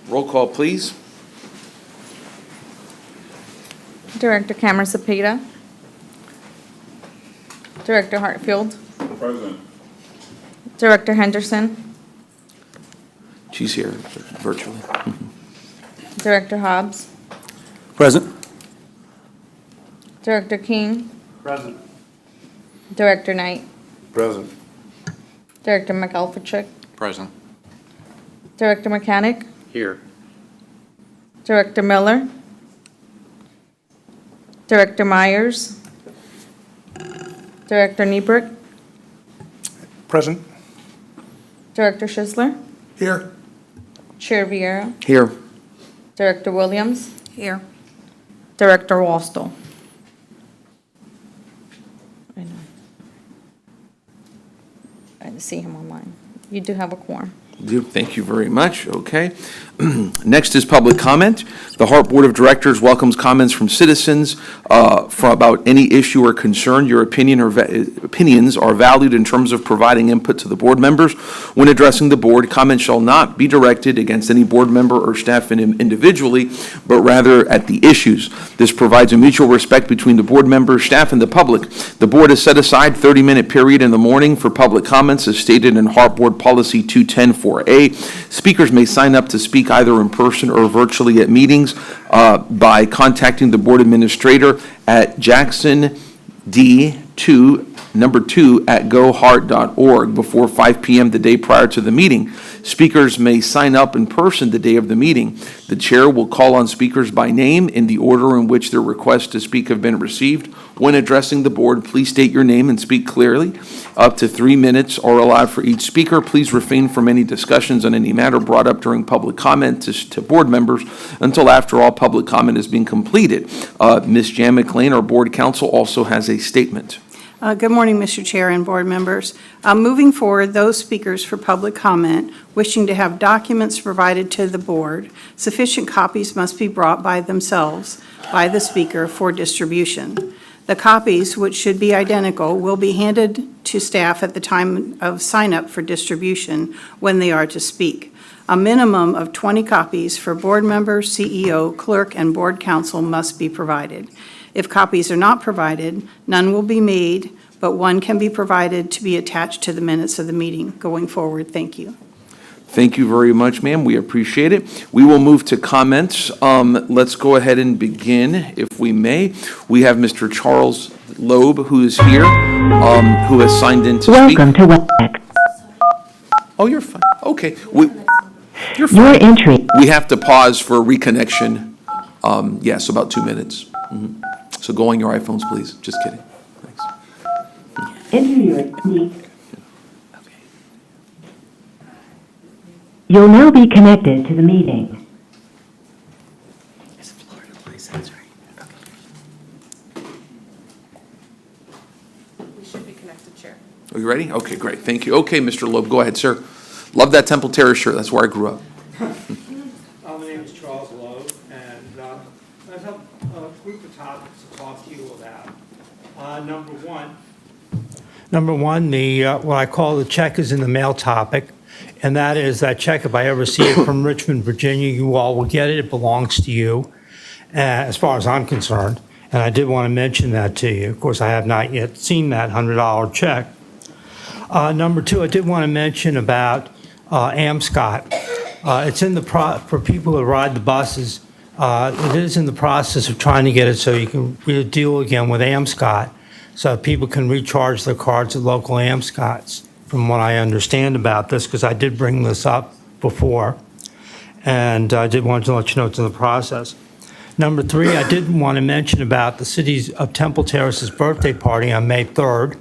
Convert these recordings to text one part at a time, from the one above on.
Roll call, please. Director Cameron Cepeda. Director Hartfield. Present. Director Henderson. She's here virtually. Director Hobbs. Present. Director King. Present. Director Knight. Present. Director McAlpatrick. Present. Director Mechanic. Here. Director Miller. Director Myers. Director Niebrick. Present. Director Schisler. Here. Chair Vieira. Here. Director Williams. Here. Director Wallstall. I know. I didn't see him online. You do have a quorum. Thank you very much. Okay. Next is public comment. The HART Board of Directors welcomes comments from citizens about any issue or concern. Your opinions are valued in terms of providing input to the board members. When addressing the board, comments shall not be directed against any board member or staff individually, but rather at the issues. This provides a mutual respect between the board members, staff, and the public. The board has set aside 30-minute period in the morning for public comments as stated in HART Board Policy 210-4A. Speakers may sign up to speak either in person or virtually at meetings by contacting the board administrator at jacksond2@gohart.org before 5 p.m. the day prior to the meeting. Speakers may sign up in person the day of the meeting. The chair will call on speakers by name in the order in which their requests to speak have been received. When addressing the board, please state your name and speak clearly. Up to 3 minutes are allowed for each speaker. Please refrain from any discussions on any matter brought up during public comment to board members until after all public comment has been completed. Ms. Jan McLean, our board counsel, also has a statement. Good morning, Mr. Chair and board members. Moving forward, those speakers for public comment wishing to have documents provided to the board, sufficient copies must be brought by themselves by the speaker for distribution. The copies, which should be identical, will be handed to staff at the time of sign-up for distribution when they are to speak. A minimum of 20 copies for board member, CEO, clerk, and board counsel must be provided. If copies are not provided, none will be made, but one can be provided to be attached to the minutes of the meeting going forward. Thank you. Thank you very much, ma'am. We appreciate it. We will move to comments. Let's go ahead and begin, if we may. We have Mr. Charles Loeb, who is here, who has signed in to speak. Welcome to WebEx. Oh, you're fine. Okay. You're Your fine. entry. We have to pause for reconnection. Yes, about 2 minutes. So go on your iPhones, please. Just kidding. Thanks. Enter your key. You'll now be connected to the meeting. It's Florida license, right? We should be connected, Chair. Are you ready? Okay, great. Thank you. Okay, Mr. Loeb, go ahead, sir. Love that Temple Terrace shirt. That's where I grew up. My name is Charles Lowe, and I have a group of topics to talk to you about. Number one, the what I call the check is in the mail topic, and that is that check, if I ever see it from Richmond, Virginia, you all will get it. It belongs to you, as far as I'm concerned. And I did want to mention that to you. Of course, I have not yet seen that $100 check. Number two, I did want to mention about AMSCOT. It's in the for people who ride the buses. It is in the process of trying to get it so you can deal again with AMSCOT, so people can recharge their cards at local AMSCOTs, from what I understand about this, because I did bring this up before, and I did want to let you know it's in the process. Number three, I did want to mention about the City of Temple Terrace's birthday party on May 3rd.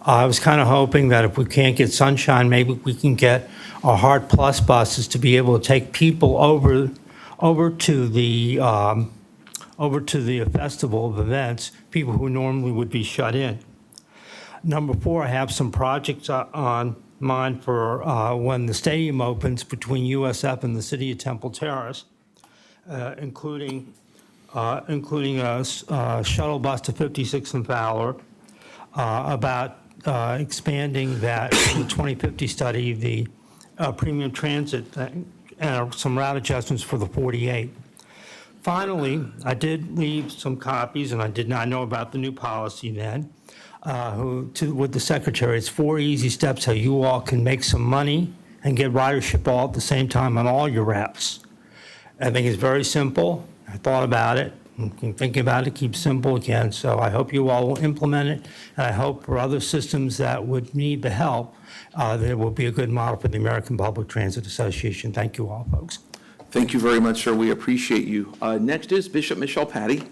I was kind of hoping that if we can't get sunshine, maybe we can get our HART Plus buses to be able to take people over to the festival of events, people who normally would be shut in. Number four, I have some projects on mind for when the stadium opens between USF and the City of Temple Terrace, including a shuttle bus to 56th and Fowler, about expanding that in the 2050 study, the premium transit thing, some route adjustments for the 48. Finally, I did leave some copies, and I did not know about the new policy then, with the secretary. It's 4 easy steps how you all can make some money and get ridership all at the same time on all your routes. I think it's very simple. I thought about it. Thinking about it, keep simple again. So I hope you all will implement it. And I hope for other systems that would need the help, there will be a good model for the American Public Transit Association. Thank you all, folks. Thank you very much, sir. We appreciate you. Next is Bishop Michelle Patty.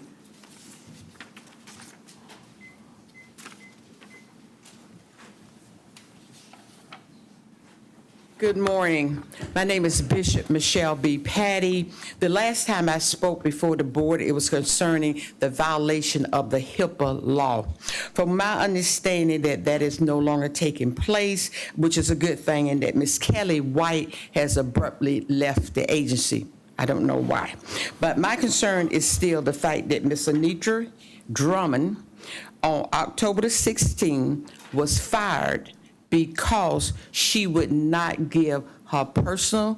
Good morning. My name is Bishop Michelle B. Patty. The last time I spoke before the board, it was concerning the violation of the HIPAA law. From my understanding that is no longer taking place, which is a good thing, and that Ms. Kelly White has abruptly left the agency. I don't know why. But my concern is still the fact that Ms. Anitra Drummond on October the 16th was fired because she would not give her personal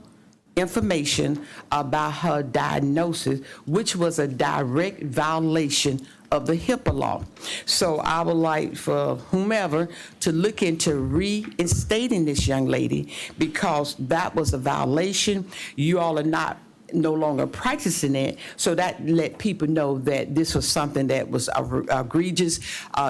information about her diagnosis, which was a direct violation of the HIPAA law. So I would like for whomever to look into reinstating this young lady, because that was a violation. You all are no longer practicing it, so that let people know that this was something that was egregious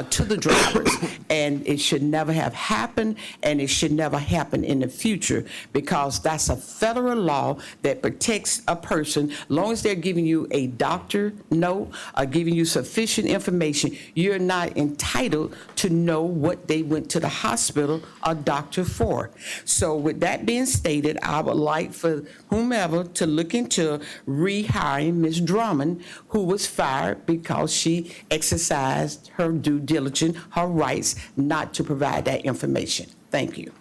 to the drivers, and it should never have happened, and it should never happen in the future, because that's a federal law that protects a person. As long as they're giving you a doctor note or giving you sufficient information, you're not entitled to know what they went to the hospital or doctor for. So with that being stated, I would like for whomever to look into rehiring Ms. Drummond, who was fired because she exercised her due diligence, her rights not to provide that information. Thank you.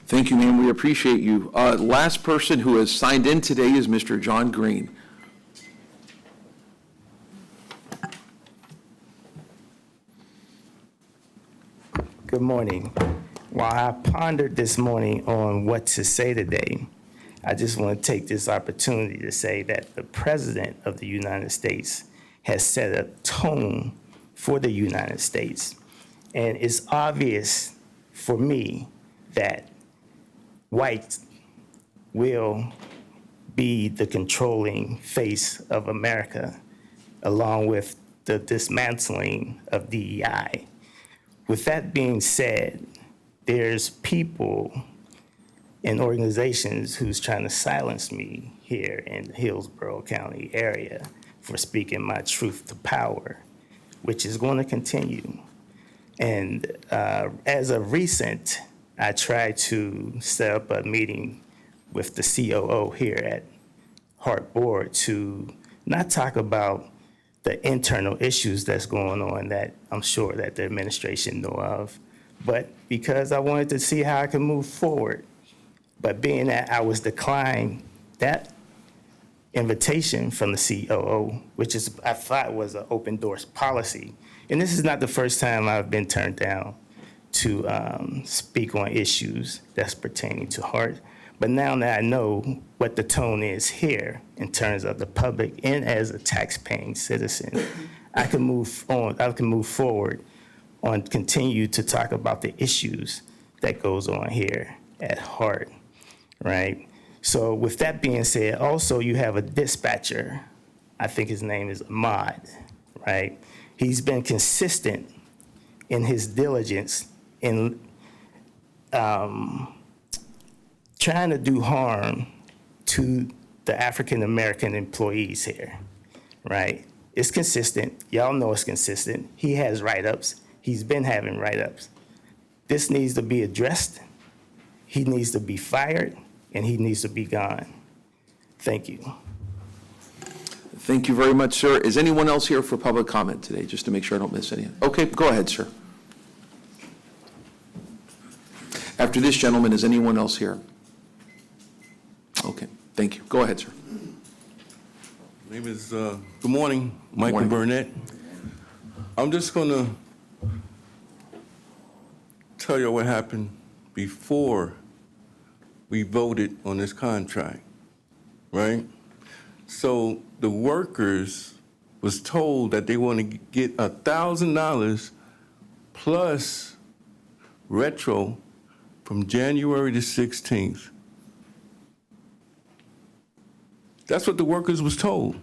Thank you, ma'am. We appreciate you. Last person who has signed in today is Mr. John Green. Good morning. While I pondered this morning on what to say today, I just want to take this opportunity to say that the President of the United States has set a tone for the United States. And it's obvious for me that white will be the controlling face of America, along with the dismantling of DEI. With that being said, there's people and organizations who's trying to silence me here in the Hillsborough County area for speaking my truth to power, which is going to continue. And as of recent, I tried to set up a meeting with the COO here at HART Board to not talk about the internal issues that's going on that I'm sure that the administration know of, but because I wanted to see how I can move forward. But being that I was declined that invitation from the COO, which is I thought was an open doors policy, and this is not the first time I've been turned down to speak on issues that's pertaining to HART. But now that I know what the tone is here in terms of the public and as a tax-paying citizen, I can move on. I can move forward on continue to talk about the issues that goes on here at HART. Right? So with that being said, also you have a dispatcher. I think his name is Ahmad, right? He's been consistent in his diligence in trying to do harm to the African-American employees here, right? It's consistent. Y'all know it's consistent. He has write-ups. He's been having write-ups. This needs to be addressed. He needs to be fired, and he needs to be gone. Thank you. Thank you very much, sir. Is anyone else here for public comment today, just to make sure I don't miss any? Okay, go ahead, sir. After this gentleman, is anyone else here? Okay, thank you. Go ahead, sir. My name is, good morning, Michael Morning. Burnett. I'm just going to tell you what happened before we voted on this contract. right? So the workers was told that they want to get $1,000 plus retro from January the 16th. That's what the workers was told.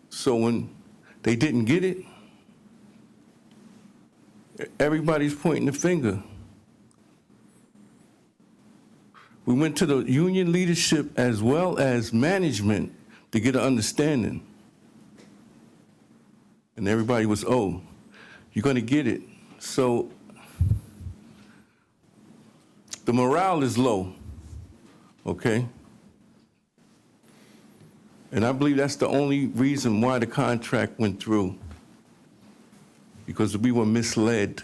So when they didn't get it, everybody's pointing the finger. We went to the union leadership as well as management to get an understanding. And everybody was, oh, you're going to get it. So the morale is low, okay? And I believe that's the only reason why the contract went through, because we were misled.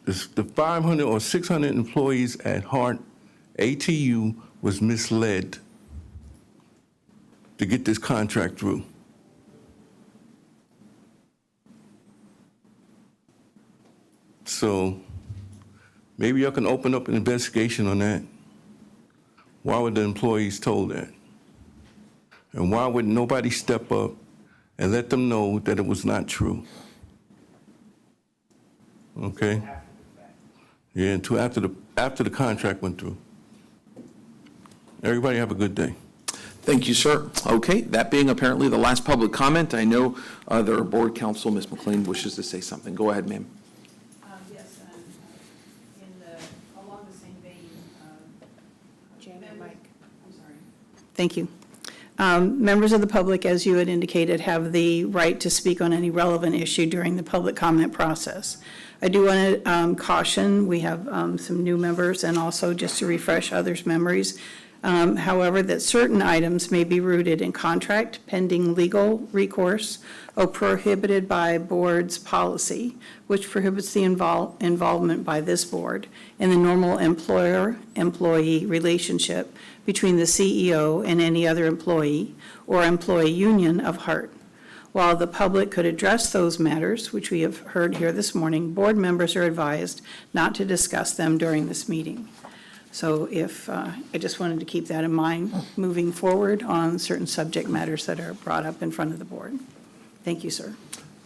The 500 or 600 employees at HART, ATU, was misled to get this contract through. So maybe y'all can open up an investigation on that. Why were the employees told that? And why would nobody step up and let them know that it was not true? Okay? Yeah, until after the contract went through. Everybody have a good day. Thank you, sir. Okay, that being apparently the last public comment, I know their board counsel, Ms. McLean, wishes to say something. Go ahead, ma'am. Yes, along the same vein, Janet, Mike, I'm sorry. Thank you. Members of the public, as you had indicated, have the right to speak on any relevant issue during the public comment process. I do want to caution, we have some new members, and also just to refresh others' memories, however, that certain items may be rooted in contract, pending legal recourse, or prohibited by board's policy, which prohibits the involvement by this board in the normal employer-employee relationship between the CEO and any other employee or employee union of HART. While the public could address those matters, which we have heard here this morning, board members are advised not to discuss them during this meeting. So I just wanted to keep that in mind moving forward on certain subject matters that are brought up in front of the board. Thank you, sir.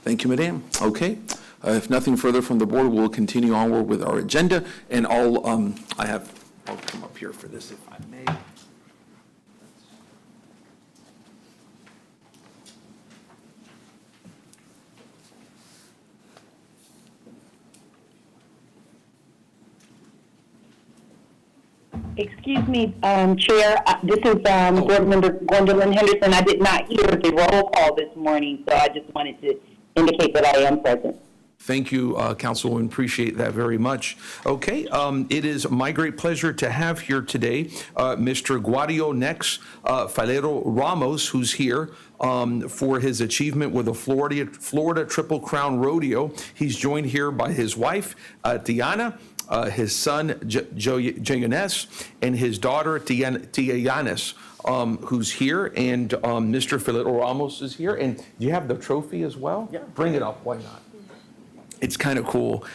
Thank you, madam. Okay, if nothing further from the board, we'll continue onward with our agenda, and I'll come up here for this if I may. Excuse me, Chair, this is Board Member Gwendolyn Henderson. I did not hear the roll call this morning, so I just wanted to indicate that I am present. Thank you, Councilwoman. Appreciate that very much. Okay, it is my great pleasure to have here today Mr. Guadio Nex Falero Ramos, who's here for his achievement with the Florida Triple Crown Rodeo. He's joined here by his wife, Tiana, his son, Jayanes, and his daughter, Tia Yanis, who's here, and Mr. Falero Ramos is here. And do you have the trophy as well? Yeah. Bring it up, why not? It's kind of cool.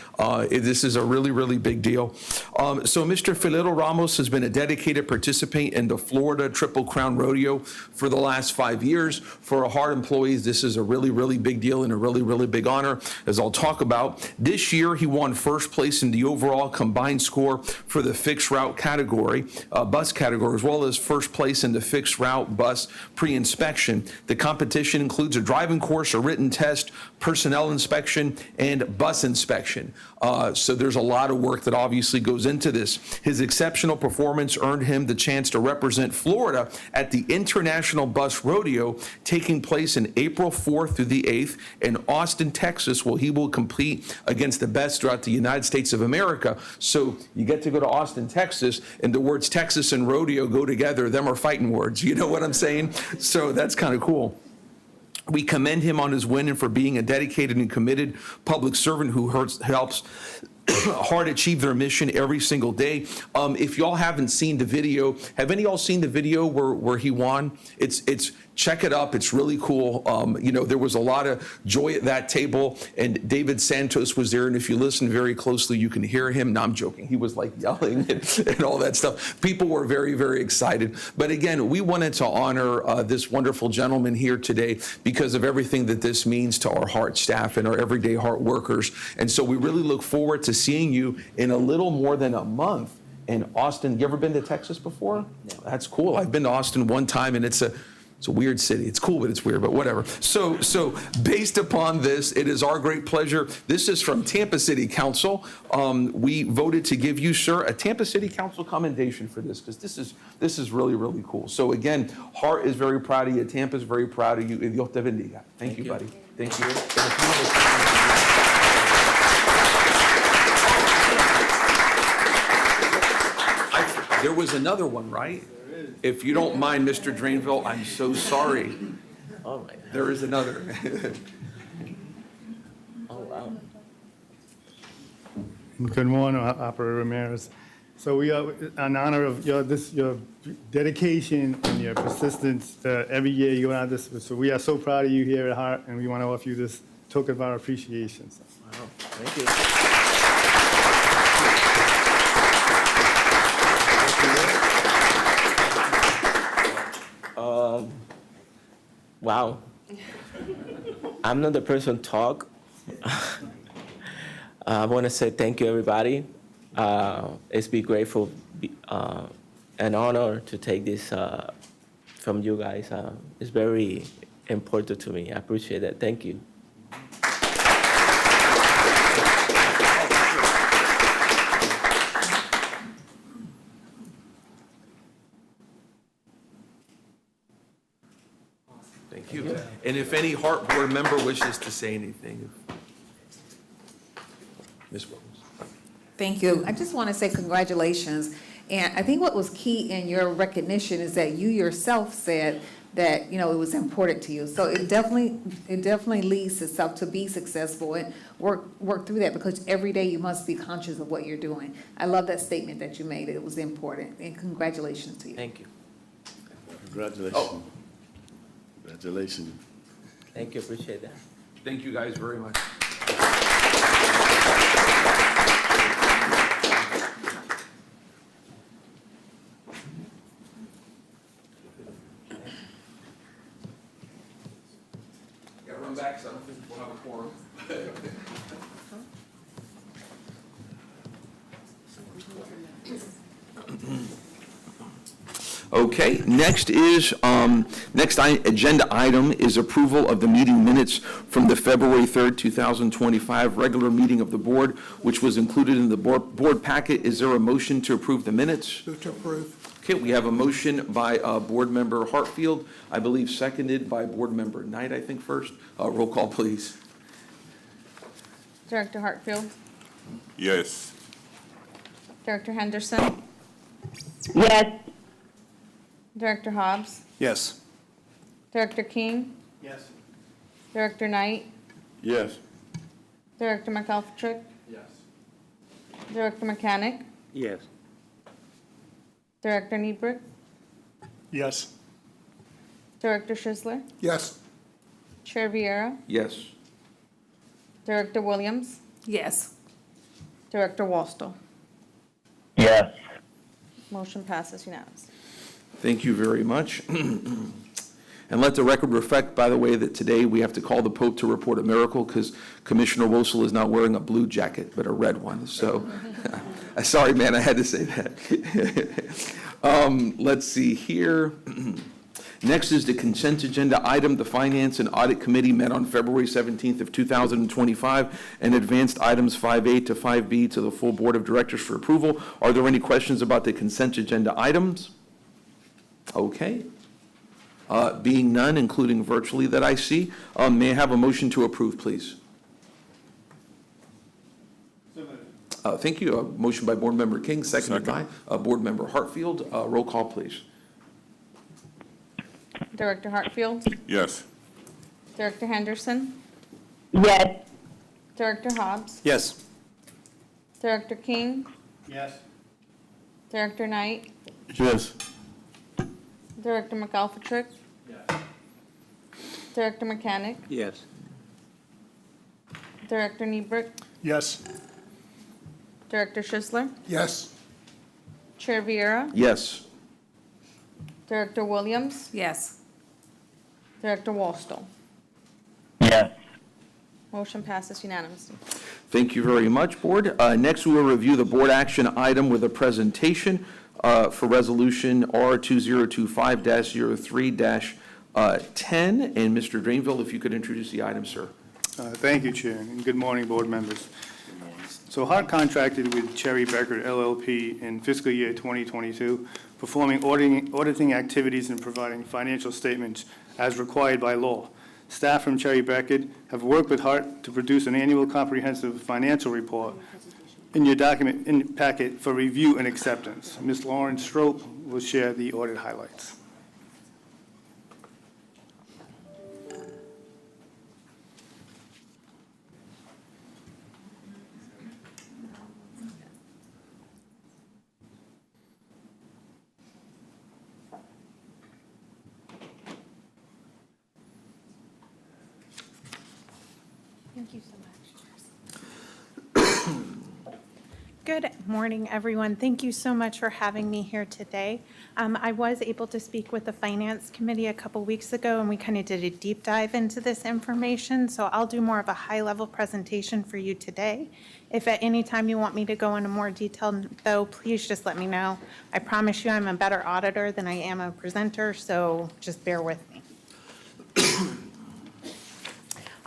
This is a really, really big deal. So Mr. Falero Ramos has been a dedicated participant in the Florida Triple Crown Rodeo for the last 5 years. For our HART employees, this is a really, really big deal and a really, really big honor, as I'll talk about. This year, he won first place in the overall combined score for the fixed route category, bus category, as well as first place in the fixed route bus pre-inspection. The competition includes a driving course, a written test, personnel inspection, and bus inspection. So there's a lot of work that obviously goes into this. His exceptional performance earned him the chance to represent Florida at the International Bus Rodeo, taking place in April 4th through the 8th in Austin, Texas, where he will compete against the best throughout the United States of America. So you get to go to Austin, Texas, and the words Texas and rodeo go together. Them are fighting words. You know what I'm saying? So that's kind of cool. We commend him on his win and for being a dedicated and committed public servant who helps HART achieve their mission every single day. If y'all haven't seen the video, have any of y'all seen the video where he won? It's check it up. It's really cool. There was a lot of joy at that table, and David Santos was there. And if you listen very closely, you can hear him. No, I'm joking. He was like yelling and all that stuff. People were very, very excited. But again, we wanted to honor this wonderful gentleman here today because of everything that this means to our HART staff and our everyday HART workers. And so we really look forward to seeing you in a little more than a month in Austin. You ever been to Texas before? No. That's cool. I've been to Austin one time, and it's a weird city. It's cool, but it's weird, but whatever. So based upon this, it is our great pleasure. This is from Tampa City Council. We voted to give you, sir, a Tampa City Council commendation for this, because this is really, really cool. So again, HART is very proud of you. Tampa is very proud of you. Dios te bendiga. Thank you, buddy. Thank you. There was another one, right? If you don't mind, Mr. Drainville, I'm so sorry. Oh my God. There is another. Oh wow. Good morning, Operator Ramirez. So we are in honor of your dedication and your persistence every year you go out this. So we are so proud of you here at HART, and we want to offer you this token of our appreciation. So. Wow. Thank you. Wow. I'm not the person to talk. I want to say thank you, everybody. It's been grateful, an honor to take this from you guys. It's very important to me. I appreciate it. Thank you. Thank you. And if any HART board member wishes to say anything. Ms. Williams. Thank you. I just want to say congratulations. And I think what was key in your recognition is that you yourself said that, it was important to you. So it definitely leads itself to be successful and work through that, because every day you must be conscious of what you're doing. I love that statement that you made. It was important. And congratulations to you. Thank you. Congratulations. Oh. Congratulations. Thank you. Appreciate that. Thank you guys very much. Gotta run back, so I don't think we'll have a quorum. Okay, next agenda item is approval of the meeting minutes from the February 3rd, 2025 regular meeting of the board, which was included in the board packet. Is there a motion to approve the minutes? Move to approve. Okay, we have a motion by Board Member Hartfield, I believe seconded by Board Member Knight, I think first. Roll call, please. Director Hartfield, Yes. Director Henderson, Yes. Director Hobbs, Yes. Director King, Yes. Director Knight, Yes. Director McAlpatrick, Yes. Director Mechanic, Yes. Director Niebrick, Yes. Director Schisler, Yes. Chair Vieira, Yes. Director Williams, Yes. Director Wallstall. Yes. Motion passes unanimously. Thank you very much. And let the record reflect, by the way, that today we have to call the Pope to report a miracle because Commissioner Wosel is not wearing a blue jacket, but a red one. So, sorry, man, I had to say that. Let's see here. Next is the consent agenda item. The Finance and Audit Committee met on February 17th of 2025 and advanced items 5A to 5B to the full Board of Directors for approval. Are there any questions about the consent agenda items? Okay. Being none, including virtually that I see, may I have a motion to approve, please? Thank you. A motion by Board Member King, seconded by Board Member Hartfield. Roll call, please. Director Hartfield, Yes. Director Henderson, Yes. Director Hobbs, Yes. Director King, Yes. Director Knight, Yes. Director McAlpatrick, Director Mechanic, Yes. Director Niebrick, Yes. Director Schisler, Yes. Chair Viera, Yes. Director Williams, Yes. Director Wallstall. Yes. Motion passes unanimously. Thank you very much, Board. Next, we will review the board action item with a presentation for Resolution R2025-03-10. And Mr. Drainville, if you could introduce the item, sir. Thank you, Chair, and good morning, board members. So HART contracted with Cherry Becker LLP in fiscal year 2022, performing auditing activities and providing financial statements as required by law. Staff from Cherry Beckett have worked with HART to produce an annual comprehensive financial report in your document in packet for review and acceptance. Ms. Lauren Strope will share the audit highlights. Thank you so much. Good morning, everyone. Thank you so much for having me here today. I was able to speak with the Finance Committee a couple weeks ago, and we kind of did a deep dive into this information, so I'll do more of a high-level presentation for you today. If at any time you want me to go into more detail, though, please just let me know. I promise you I'm a better auditor than I am a presenter, so just bear with me.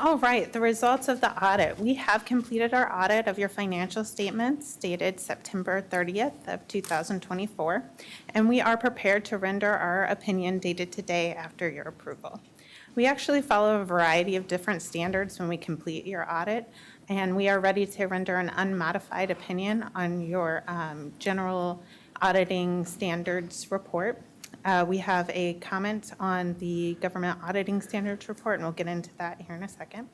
All right, the results of the audit. We have completed our audit of your financial statements dated September 30th of 2024, and we are prepared to render our opinion dated today after your approval. We actually follow a variety of different standards when we complete your audit, and we are ready to render an unmodified opinion on your general auditing standards report. We have a comment on the government auditing standards report, and we'll get into that here in a second.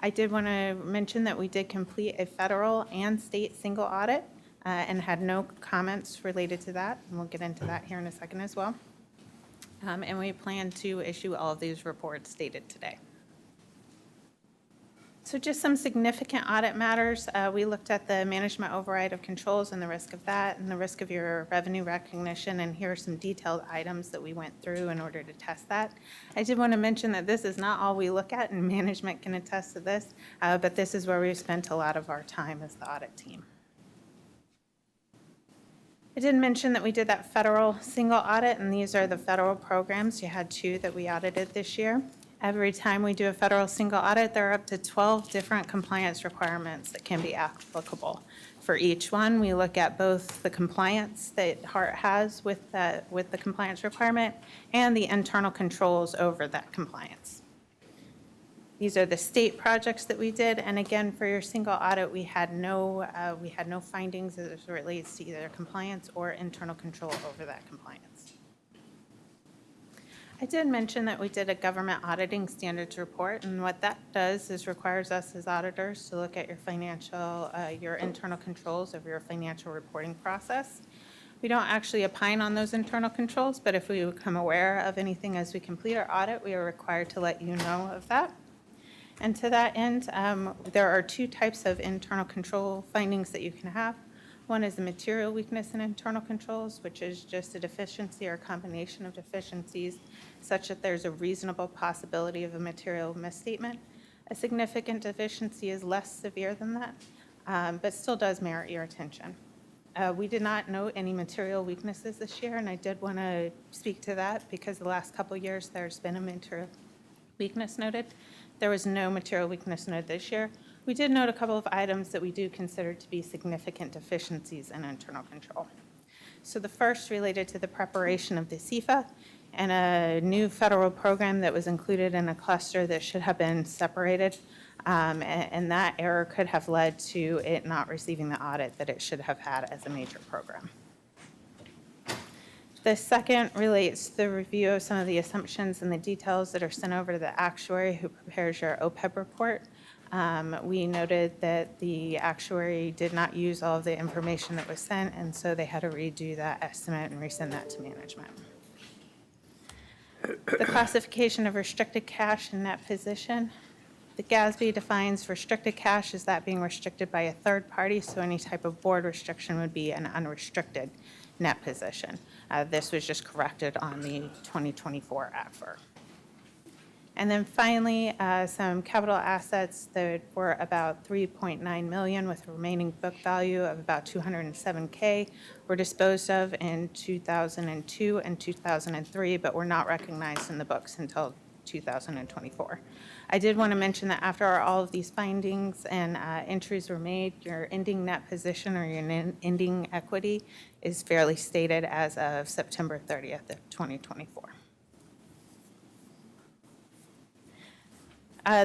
I did want to mention that we did complete a federal and state single audit and had no comments related to that, and we'll get into that here in a second as well. And we plan to issue all of these reports dated today. So just some significant audit matters. We looked at the management override of controls and the risk of that and the risk of your revenue recognition, and here are some detailed items that we went through in order to test that. I did want to mention that this is not all we look at, and management can attest to this, but this is where we've spent a lot of our time as the audit team. I did mention that we did that federal single audit, and these are the federal programs. You had 2 that we audited this year. Every time we do a federal single audit, there are up to 12 different compliance requirements that can be applicable. For each one, we look at both the compliance that HART has with the compliance requirement and the internal controls over that compliance. These are the state projects that we did, and again, for your single audit, we had no findings as it relates to either compliance or internal control over that compliance. I did mention that we did a government auditing standards report, and what that does is requires us as auditors to look at your your internal controls of your financial reporting process. We don't actually opine on those internal controls, but if we become aware of anything as we complete our audit, we are required to let you know of that. And to that end, there are 2 types of internal control findings that you can have. One is the material weakness in internal controls, which is just a deficiency or a combination of deficiencies such that there's a reasonable possibility of a material misstatement. A significant deficiency is less severe than that, but still does merit your attention. We did not note any material weaknesses this year, and I did want to speak to that because the last couple of years there's been a material weakness noted. There was no material weakness noted this year. We did note a couple of items that we do consider to be significant deficiencies in internal control. So the first related to the preparation of the CFA and a new federal program that was included in a cluster that should have been separated, and that error could have led to it not receiving the audit that it should have had as a major program. The second relates to the review of some of the assumptions and the details that are sent over to the actuary who prepares your OPEB report. We noted that the actuary did not use all of the information that was sent, and so they had to redo that estimate and resend that to management. The classification of restricted cash and net position. The GASB defines restricted cash as that being restricted by a third party, so any type of board restriction would be an unrestricted net position. This was just corrected on the 2024 ACFR. And then finally, some capital assets that were about 3.9 million with remaining book value of about 207K were disposed of in 2002 and 2003, but were not recognized in the books until 2024. I did want to mention that after all of these findings and entries were made, your ending net position or your ending equity is fairly stated as of September 30th of 2024.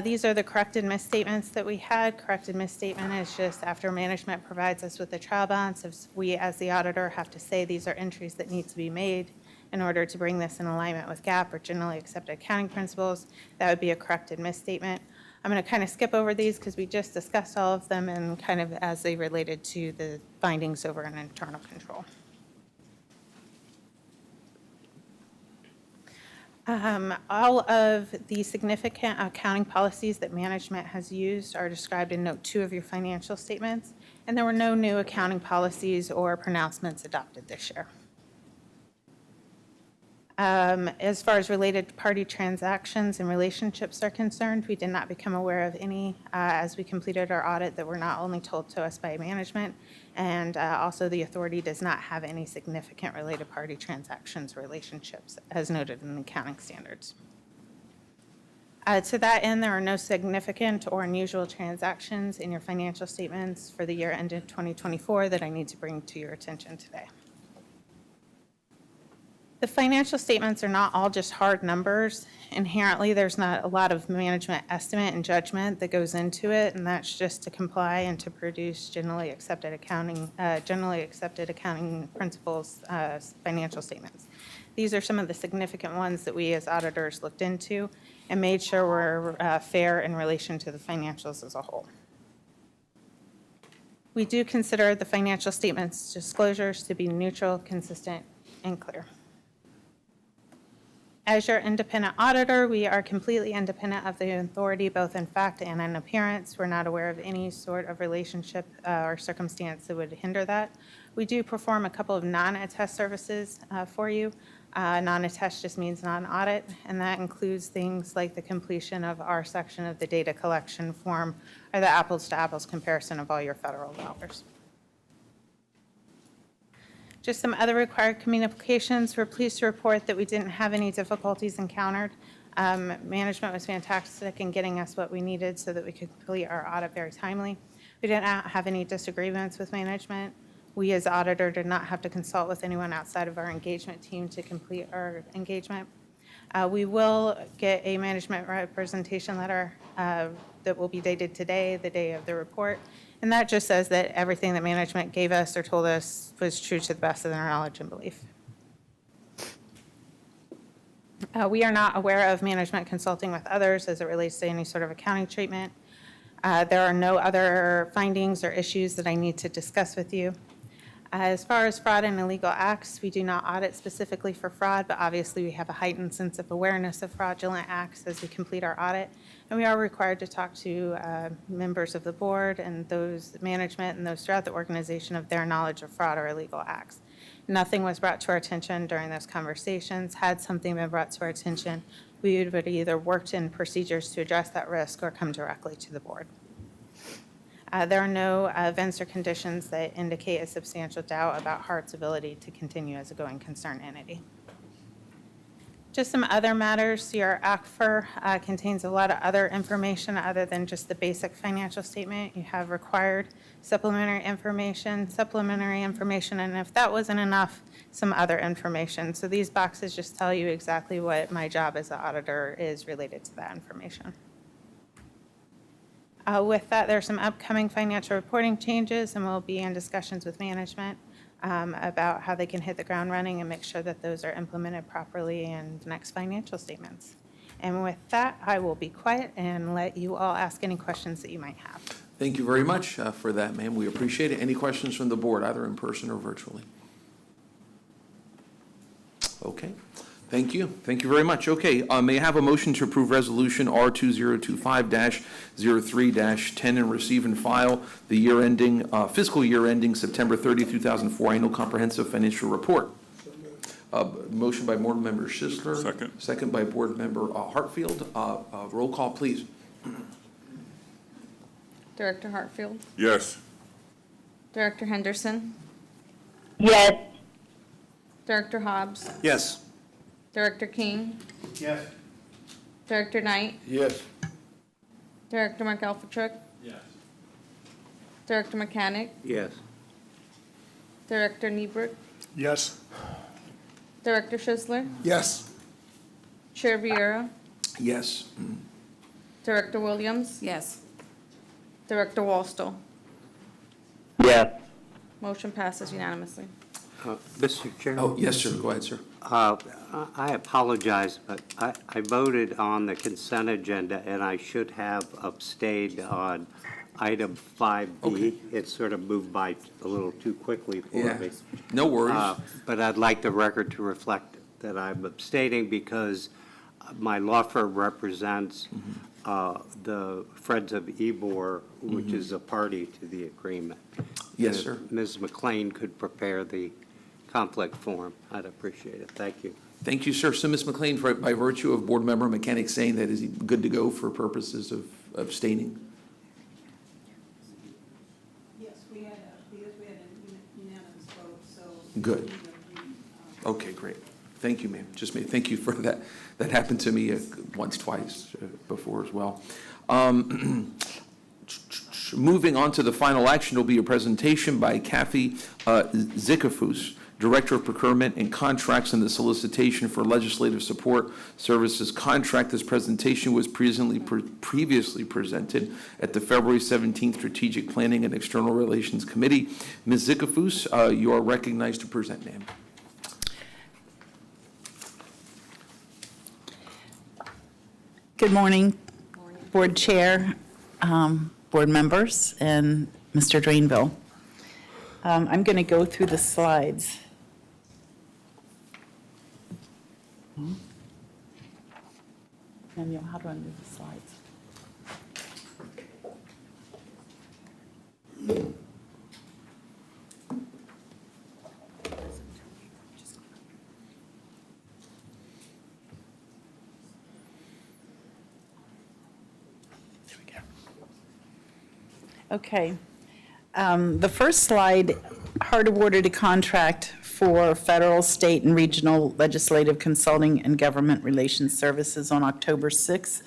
These are the corrected misstatements that we had. Corrected misstatement is just after management provides us with the trial balance, if we as the auditor have to say these are entries that need to be made in order to bring this in alignment with GAAP or generally accepted accounting principles, that would be a corrected misstatement. I'm going to kind of skip over these because we just discussed all of them and kind of as they related to the findings over an internal control. All of the significant accounting policies that management has used are described in Note 2 of your financial statements, and there were no new accounting policies or pronouncements adopted this year. As far as related party transactions and relationships are concerned, we did not become aware of any as we completed our audit that were not only told to us by management, and also the authority does not have any significant related party transactions or relationships as noted in the accounting standards. To that end, there are no significant or unusual transactions in your financial statements for the year ended 2024 that I need to bring to your attention today. The financial statements are not all just hard numbers. Inherently, there's not a lot of management estimate and judgment that goes into it, and that's just to comply and to produce generally accepted accounting principles financial statements. These are some of the significant ones that we as auditors looked into and made sure we're fair in relation to the financials as a whole. We do consider the financial statements disclosures to be neutral, consistent, and clear. As your independent auditor, we are completely independent of the authority, both in fact and in appearance. We're not aware of any sort of relationship or circumstance that would hinder that. We do perform a couple of non-attest services for you. Non-attest just means non-audit, and that includes things like the completion of our section of the data collection form or the apples-to-apples comparison of all your federal dollars. Just some other required communications. We're pleased to report that we didn't have any difficulties encountered. Management was fantastic in getting us what we needed so that we could complete our audit very timely. We did not have any disagreements with management. We as auditor did not have to consult with anyone outside of our engagement team to complete our engagement. We will get a management representation letter that will be dated today, the day of the report. And that just says that everything that management gave us or told us was true to the best of their knowledge and belief. We are not aware of management consulting with others as it relates to any sort of accounting treatment. There are no other findings or issues that I need to discuss with you. As far as fraud and illegal acts, we do not audit specifically for fraud, but obviously we have a heightened sense of awareness of fraudulent acts as we complete our audit. And we are required to talk to members of the board and those management and those throughout the organization of their knowledge of fraud or illegal acts. Nothing was brought to our attention during those conversations. Had something been brought to our attention, we would have either worked in procedures to address that risk or come directly to the board. There are no events or conditions that indicate a substantial doubt about HART's ability to continue as a going concern entity. Just some other matters. Your ACFR contains a lot of other information other than just the basic financial statement. You have required supplementary information, and if that wasn't enough, some other information. So these boxes just tell you exactly what my job as an auditor is related to that information. With that, there are some upcoming financial reporting changes, and we'll be in discussions with management about how they can hit the ground running and make sure that those are implemented properly in the next financial statements. And with that, I will be quiet and let you all ask any questions that you might have. Thank you very much for that, ma'am. We appreciate it. Any questions from the board, either in person or virtually? Okay. Thank you. Thank you very much. Okay, may I have a motion to approve Resolution R2025-03-10 and receive and file the year ending, fiscal year ending September 30, 2004 annual comprehensive financial report? Motion by Board Member Schisler. Second. Second by Board Member Hartfield. Roll call, please. Director Hartfield, Yes. Director Henderson, Yes. Director Hobbs, Yes. Director King, Yes. Director Knight, Yes. Director McAlpatrick, Yes. Director Mechanic, Yes. Director Niebuhr, Yes. Director Schisler, Yes. Chair Viera, Yes. Director Williams, Yes. Director Wallstall. Yes. Motion passes unanimously. Mr. Chairman? Oh, yes, sir. Go ahead, sir. I apologize, but I voted on the consent agenda, and I should have abstained on item 5B. Okay. It sort of moved by a little too quickly for Yeah. me. No worries. But I'd like the record to reflect that I'm abstaining because my law firm represents the Friends of Ybor, which is a party to the agreement. Yes, And sir. if Ms. McLean could prepare the conflict form, I'd appreciate it. Thank you. Thank you, sir. So, Ms. McLean, by virtue of Board Member Mechanic saying that, is he good to go for purposes of abstaining? Yes, because we had a unanimous vote, so. Good. Okay, great. Thank you, ma'am. Thank you for that. That happened to me once, twice before as well. Moving on to the final action, will be a presentation by Kathy Zikafus, Director of Procurement and Contracts, and the solicitation for legislative support services contract. This presentation was previously presented at the February 17th Strategic Planning and External Relations Committee. Ms. Zikafus, you are recognized to present, ma'am. Good morning, Board Chair, Board members, and Mr. Drainville. I'm going to go through the slides. Daniel, how do I move the slides? Okay. The first slide, HART awarded a contract for federal, state, and regional legislative consulting and government relations services on October 6,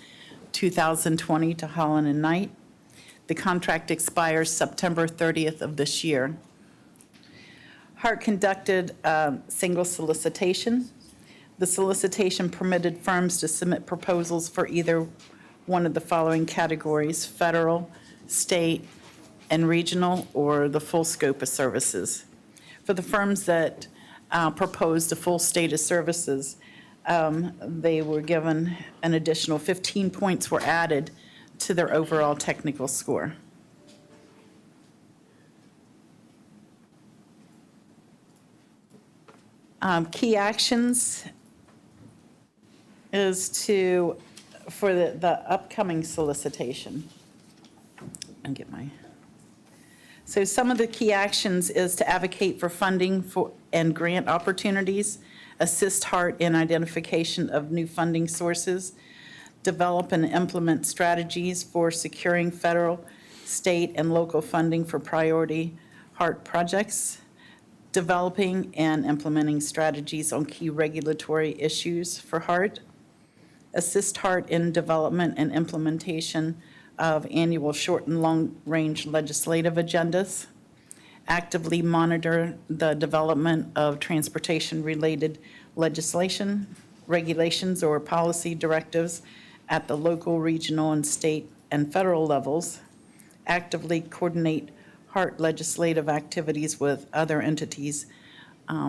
2020 to Holland and Knight. The contract expires September 30th of this year. HART conducted a single solicitation. The solicitation permitted firms to submit proposals for either one of the following categories: federal, state, and regional, or the full scope of services. For the firms that proposed a full state of services, they were given an additional 15 points were added to their overall technical score. Key actions is for the upcoming solicitation. And get my, so some of the key actions is to advocate for funding and grant opportunities, assist HART in identification of new funding sources, develop and implement strategies for securing federal, state, and local funding for priority HART projects, developing and implementing strategies on key regulatory issues for HART, assist HART in development and implementation of annual short and long-range legislative agendas, actively monitor the development of transportation-related legislation, regulations, or policy directives at the local, regional, and state and federal levels, actively coordinate HART legislative activities with other entities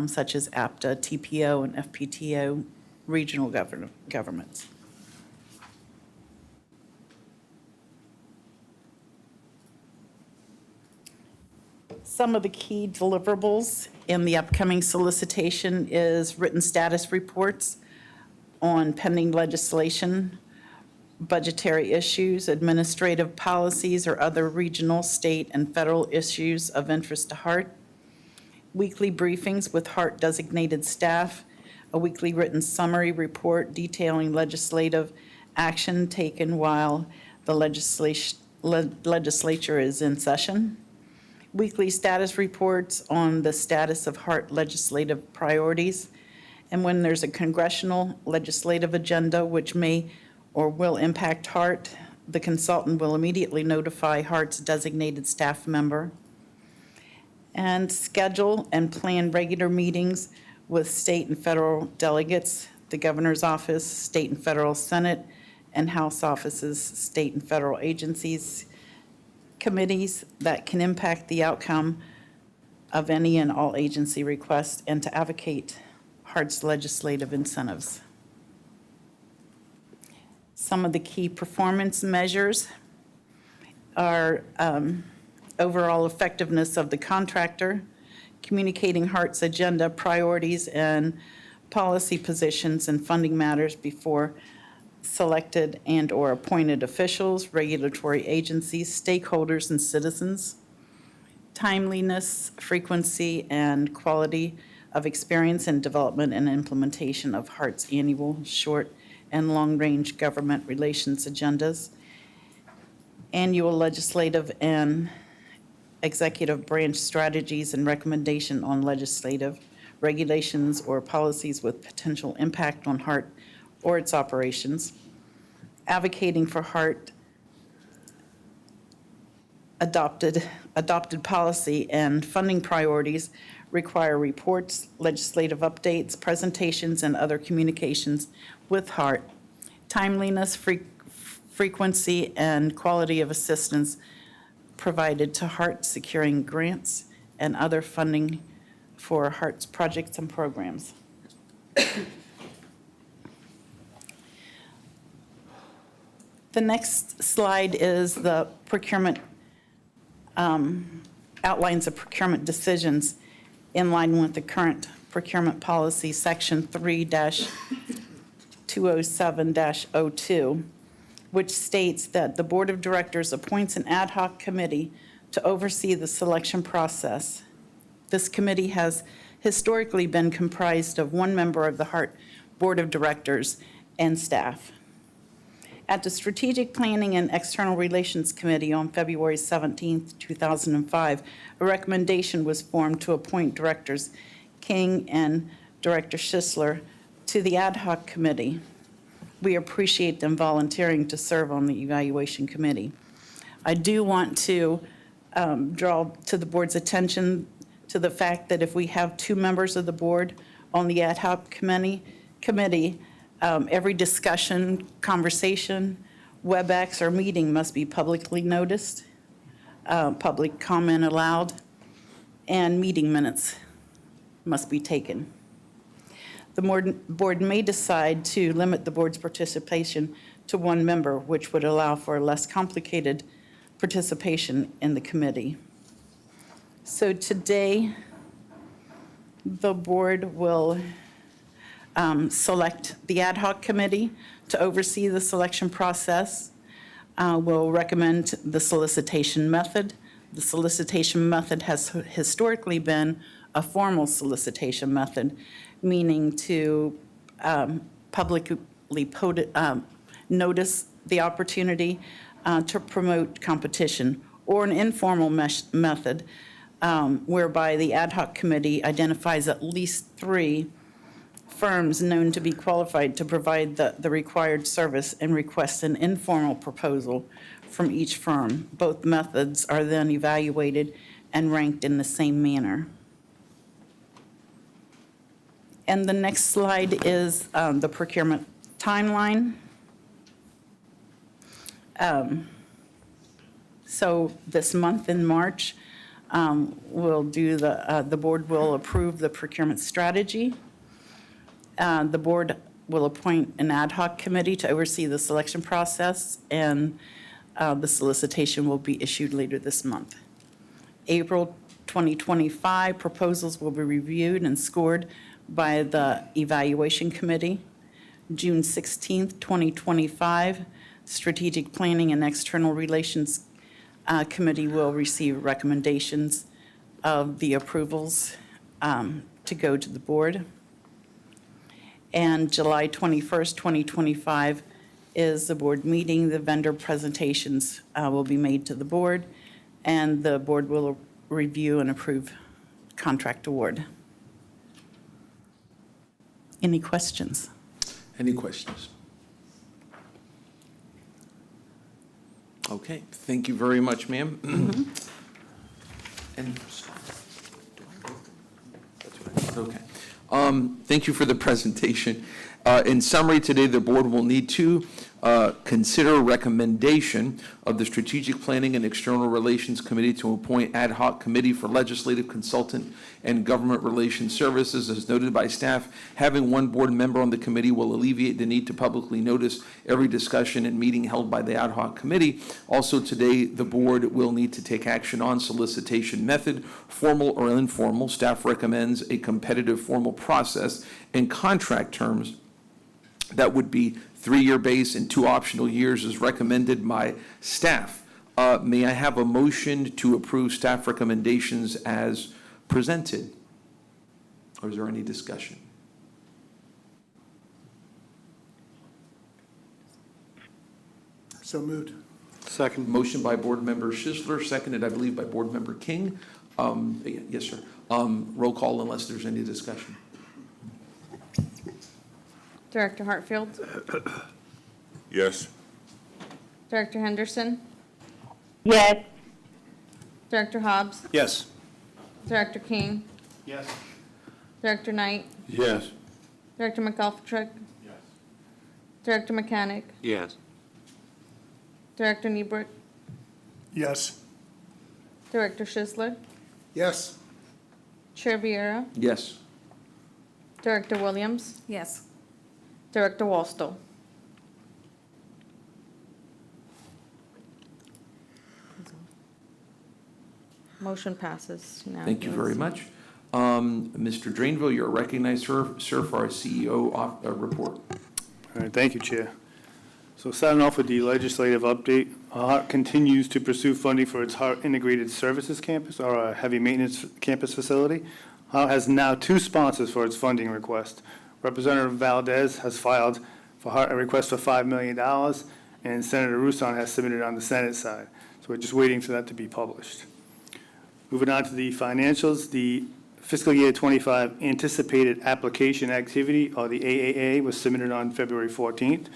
such as APTA, TPO, and FPTO regional governments. Some of the key deliverables in the upcoming solicitation is written status reports on pending legislation, budgetary issues, administrative policies, or other regional, state, and federal issues of interest to HART. Weekly briefings with HART designated staff, a weekly written summary report detailing legislative action taken while the legislature is in session. Weekly status reports on the status of HART legislative priorities. And when there's a congressional legislative agenda which may or will impact HART, the consultant will immediately notify HART's designated staff member. And schedule and plan regular meetings with state and federal delegates, the governor's office, state and federal senate, and House offices, state and federal agencies, committees that can impact the outcome of any and all agency requests, and to advocate HART's legislative incentives. Some of the key performance measures are overall effectiveness of the contractor, communicating HART's agenda, priorities, and policy positions and funding matters before selected and/or appointed officials, regulatory agencies, stakeholders, and citizens. Timeliness, frequency, and quality of experience in development and implementation of HART's annual, short, and long-range government relations agendas. Annual legislative and executive branch strategies and recommendation on legislative regulations or policies with potential impact on HART or its operations. Advocating for HART adopted policy and funding priorities require reports, legislative updates, presentations, and other communications with HART. Timeliness, frequency, and quality of assistance provided to HART, securing grants and other funding for HART's projects and programs. The next slide is the procurement, outlines of procurement decisions in line with the current procurement policy, section 3-207-02, which states that the Board of Directors appoints an ad hoc committee to oversee the selection process. This committee has historically been comprised of one member of the HART Board of Directors and staff. At the Strategic Planning and External Relations Committee on February 17, 2005, a recommendation was formed to appoint Directors King and Director Schisler to the ad hoc committee. We appreciate them volunteering to serve on the evaluation committee. I do want to draw to the board's attention to the fact that if we have two members of the board on the ad hoc committee, every discussion, conversation, WebEx, or meeting must be publicly noticed, public comment allowed, and meeting minutes must be taken. The board may decide to limit the board's participation to one member, which would allow for less complicated participation in the committee. So today, the board will select the ad hoc committee to oversee the selection process. We'll recommend the solicitation method. The solicitation method has historically been a formal solicitation method, meaning to publicly notice the opportunity to promote competition, or an informal method whereby the ad hoc committee identifies at least 3 firms known to be qualified to provide the required service and requests an informal proposal from each firm. Both methods are then evaluated and ranked in the same manner. And the next slide is the procurement timeline. So this month in March, we'll do the board will approve the procurement strategy. The board will appoint an ad hoc committee to oversee the selection process, and the solicitation will be issued later this month. April 2025, proposals will be reviewed and scored by the evaluation committee. June 16th, 2025. Strategic Planning and External Relations Committee will receive recommendations of the approvals to go to the board. And July 21st, 2025 is the board meeting. The vendor presentations will be made to the board, and the board will review and approve contract award. Any questions? Any questions? Okay, thank you very much, ma'am. And, okay. Thank you for the presentation. In summary, today, the board will need to consider a recommendation of the Strategic Planning and External Relations Committee to appoint ad hoc committee for legislative consultant and government relations services. As noted by staff, having one board member on the committee will alleviate the need to publicly notice every discussion and meeting held by the ad hoc committee. Also today, the board will need to take action on solicitation method, formal or informal. Staff recommends a competitive formal process and contract terms that would be 3-year base and 2 optional years as recommended by staff. May I have a motion to approve staff recommendations as presented? Or is there any discussion? So moved. Second. Motion by Board Member Schisler, seconded, I believe, by Board Member King. Yes, sir. Roll call unless there's any discussion. Director Hartfield, Yes. Director Henderson, Yes. Director Hobbs, Yes. Director King, Yes. Director Knight, Yes. Director McGoldrick, Director Mechanic, Yes. Director Niebrick, Yes. Director Schisler, Yes. Chair Viera, Yes. Director Williams, Yes. Director Wallstow. Motion passes unanimously. Thank you very much. Mr. Drainville, you're recognized, sir, for our CEO report. All right, thank you, Chair. So starting off with the legislative update, HART continues to pursue funding for its HART Integrated Services Campus, or heavy maintenance campus facility. HART has now 2 sponsors for its funding request. Representative Valdez has filed for HART a request for $5 million, and Senator Rouson has submitted on the Senate side. So we're just waiting for that to be published. Moving on to the financials, the fiscal year 25 anticipated application activity, or the AAA, was submitted on February 14th.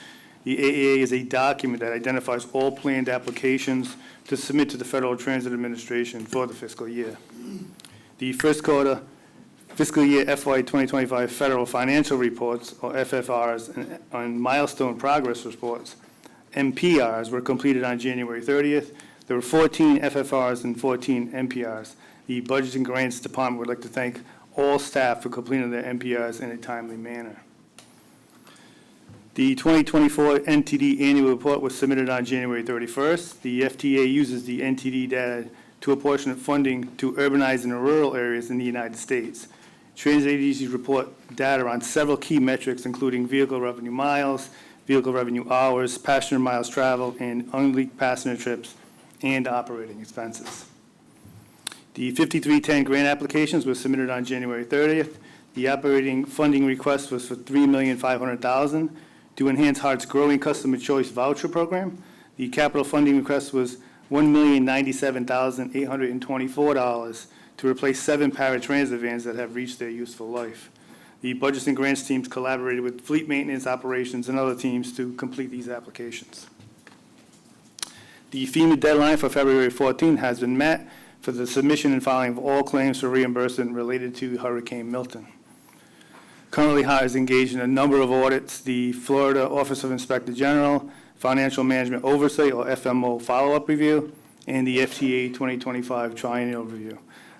The AAA is a document that identifies all planned applications to submit to the Federal Transit Administration for the fiscal year. The first quarter fiscal year FY 2025 federal financial reports, or FFRs, and milestone progress reports, MPRs, were completed on January 30th. There were 14 FFRs and 14 MPRs. The Budget and Grants Department would like to thank all staff for completing their MPRs in a timely manner. The 2024 NTD annual report was submitted on January 31st. The FTA uses the NTD data to apportion funding to urbanized and rural areas in the United States. Transit agencies report data on several key metrics, including vehicle revenue miles, vehicle revenue hours, passenger miles traveled, and unleased passenger trips, and operating expenses. The 5310 grant applications were submitted on January 30th. The operating funding request was for $3,500,000 to enhance HART's growing customer choice voucher program. The capital funding request was $1,097,824 to replace 7 paratransit vans that have reached their useful life. The Budgets and Grants teams collaborated with fleet maintenance operations and other teams to complete these applications. The FEMA deadline for February 14 has been met for the submission and filing of all claims for reimbursement related to Hurricane Milton. Currently, HART is engaged in a number of audits: the Florida Office of Inspector General, Financial Management Oversight, or FMO, follow-up review, and the FTA 2025 triennial review.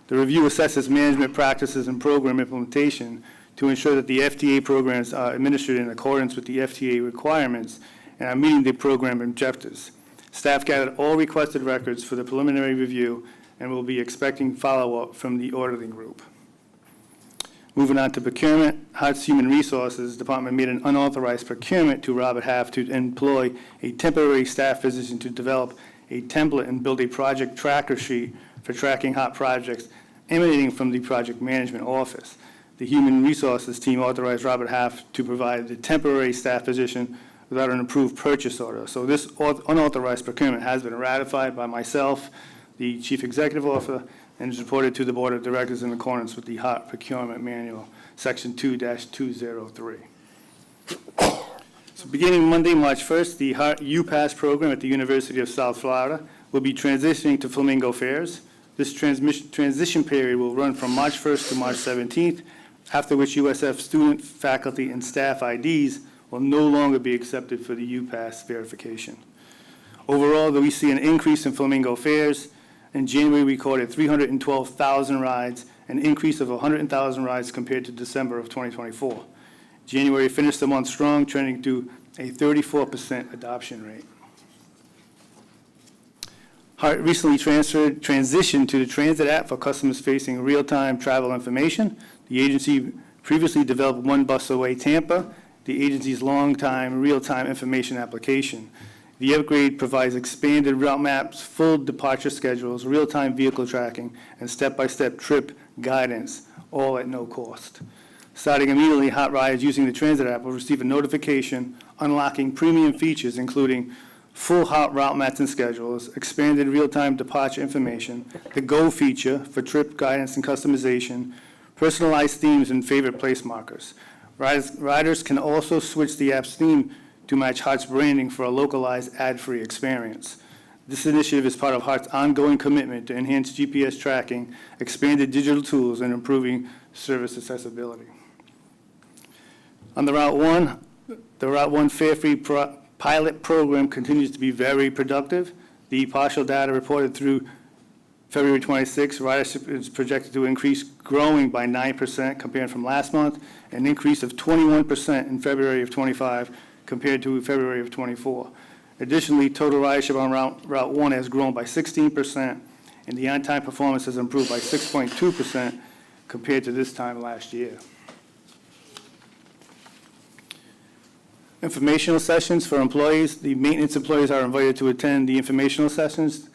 The review assesses management practices and program implementation to ensure that the FTA programs are administered in accordance with the FTA requirements and are meeting the program objectives. Staff gathered all requested records for the preliminary review and will be expecting follow-up from the auditing group. Moving on to procurement, HART's Human Resources Department made an unauthorized procurement to Robert Half to employ a temporary staff position to develop a template and build a project tracker sheet for tracking HART projects emanating from the project management office. The Human Resources team authorized Robert Half to provide the temporary staff position without an approved purchase order. So this unauthorized procurement has been ratified by myself, the Chief Executive Officer, and is reported to the Board of Directors in accordance with the HART Procurement Manual, Section 2-203. So beginning Monday, March 1st, the HART UPass program at the University of South Florida will be transitioning to Flamingo Fairs. This transition period will run from March 1st to March 17th, after which USF student, faculty, and staff IDs will no longer be accepted for the UPass verification. Overall, we see an increase in Flamingo Fairs. In January, we recorded 312,000 rides, an increase of 100,000 rides compared to December of 2024. January finished the month strong, trending to a 34% adoption rate. HART recently transitioned to the Transit app for customers facing real-time travel information. The agency previously developed One Bus Away TAMPA, the agency's long-time real-time information application. The upgrade provides expanded route maps, full departure schedules, real-time vehicle tracking, and step-by-step trip guidance, all at no cost. Starting immediately, HART riders using the Transit app will receive a notification unlocking premium features, including full HART route maps and schedules, expanded real-time departure information, the Go feature for trip guidance and customization, personalized themes and favorite place markers. Riders can also switch the app's theme to match HART's branding for a localized ad-free experience. This initiative is part of HART's ongoing commitment to enhance GPS tracking, expanded digital tools, and improving service accessibility. On the Route 1 Fare-Free pilot program continues to be very productive. The partial data reported through February 26, ridership is projected to increase, growing by 9% compared from last month, an increase of 21% in February of 25 compared to February of 24. Additionally, total ridership on Route 1 has grown by 16%, and the on-time performance has improved by 6.2% compared to this time last year. Informational sessions for employees. The maintenance employees are invited to attend the informational sessions.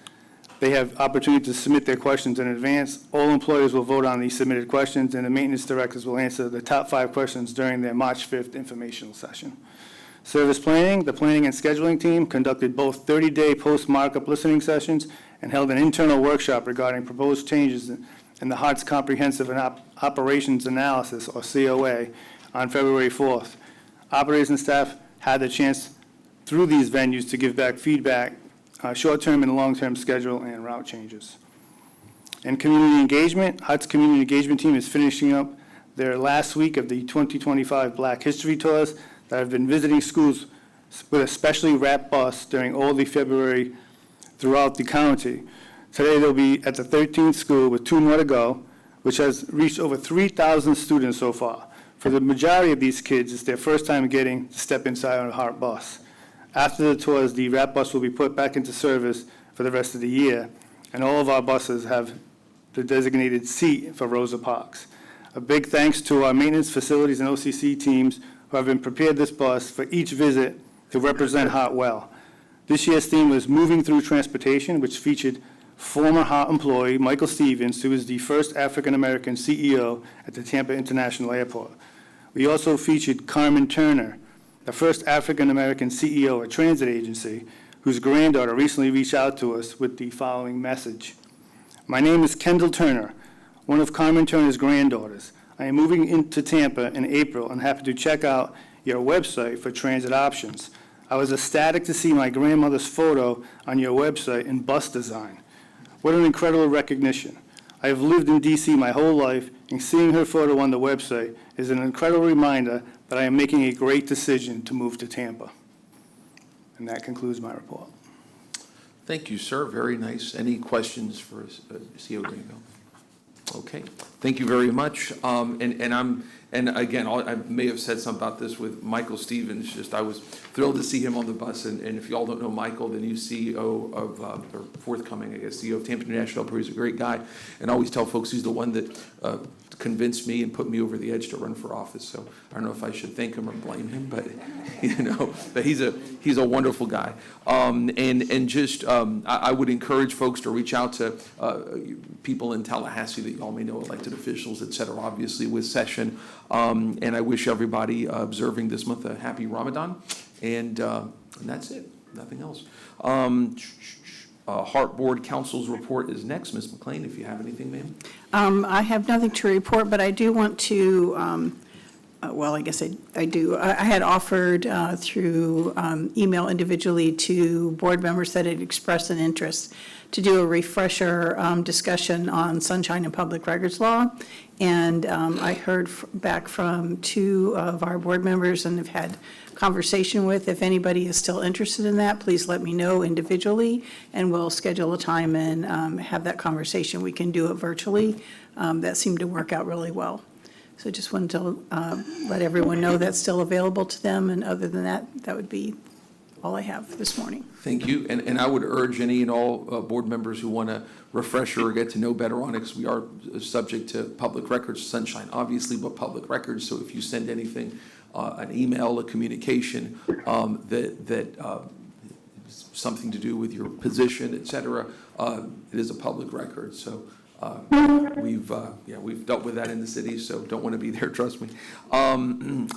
They have opportunity to submit their questions in advance. All employees will vote on the submitted questions, and the maintenance directors will answer the top 5 questions during their March 5th informational session. Service planning. The planning and scheduling team conducted both 30-day post-markup listening sessions and held an internal workshop regarding proposed changes in the HART's Comprehensive Operations Analysis, or COA, on February 4th. Operators and staff had the chance through these venues to give back feedback, short-term and long-term schedule and route changes. And community engagement. HART's community engagement team is finishing up their last week of the 2025 Black History Tours that have been visiting schools with a specially wrapped bus during all the February throughout the county. Today they'll be at the 13th school with 2 more to go, which has reached over 3,000 students so far. For the majority of these kids, it's their first time getting to step inside on a HART bus. After the tours, the wrap bus will be put back into service for the rest of the year, and all of our buses have the designated seat for Rosa Parks. A big thanks to our maintenance, facilities, and OCC teams who have been prepared this bus for each visit to represent HART well. This year's theme was Moving Through Transportation, which featured former HART employee Michael Stevens, who is the first African-American CEO at the Tampa International Airport. We also featured Carmen Turner, the first African-American CEO at Transit Agency, whose granddaughter recently reached out to us with the following message. My name is Kendall Turner, one of Carmen Turner's granddaughters. I am moving into Tampa in April and happen to check out your website for transit options. I was ecstatic to see my grandmother's photo on your website in bus design. What an incredible recognition. I have lived in D.C. my whole life, and seeing her photo on the website is an incredible reminder that I am making a great decision to move to Tampa. And that concludes my report. Thank you, sir. Very nice. Any questions for CO Gringo? Okay. Thank you very much. And And again, I may have said something about this with Michael Stevens, just I was thrilled to see him on the bus. And if y'all don't know Michael, the new CEO of, or forthcoming, I guess, CEO of Tampa International Airport, he's a great guy. And I always tell folks he's the one that convinced me and put me over the edge to run for office. So I don't know if I should thank him or blame him, but, but he's a wonderful guy. I would encourage folks to reach out to people in Tallahassee that y'all may know, elected officials, et cetera, obviously with session. And I wish everybody observing this month a happy Ramadan. And that's it, nothing else. HART Board Council's report is next. Ms. McLean, if you have anything, ma'am. I have nothing to report, but I do want to, well, I guess I do. I had offered through email individually to board members that had expressed an interest to do a refresher discussion on sunshine and public records law. And I heard back from 2 of our board members and have had conversation with. If anybody is still interested in that, please let me know individually, and we'll schedule a time and have that conversation. We can do it virtually. That seemed to work out really well. So just wanted to let everyone know that's still available to them. And other than that, that would be all I have this morning. Thank you. And I would urge any and all board members who want to refresher or get to know better on it, because we are subject to public records, sunshine obviously, but public records. So if you send anything, an email, a communication that something to do with your position, et cetera, it is a public record. So we've dealt with that in the city, so don't want to be there, trust me.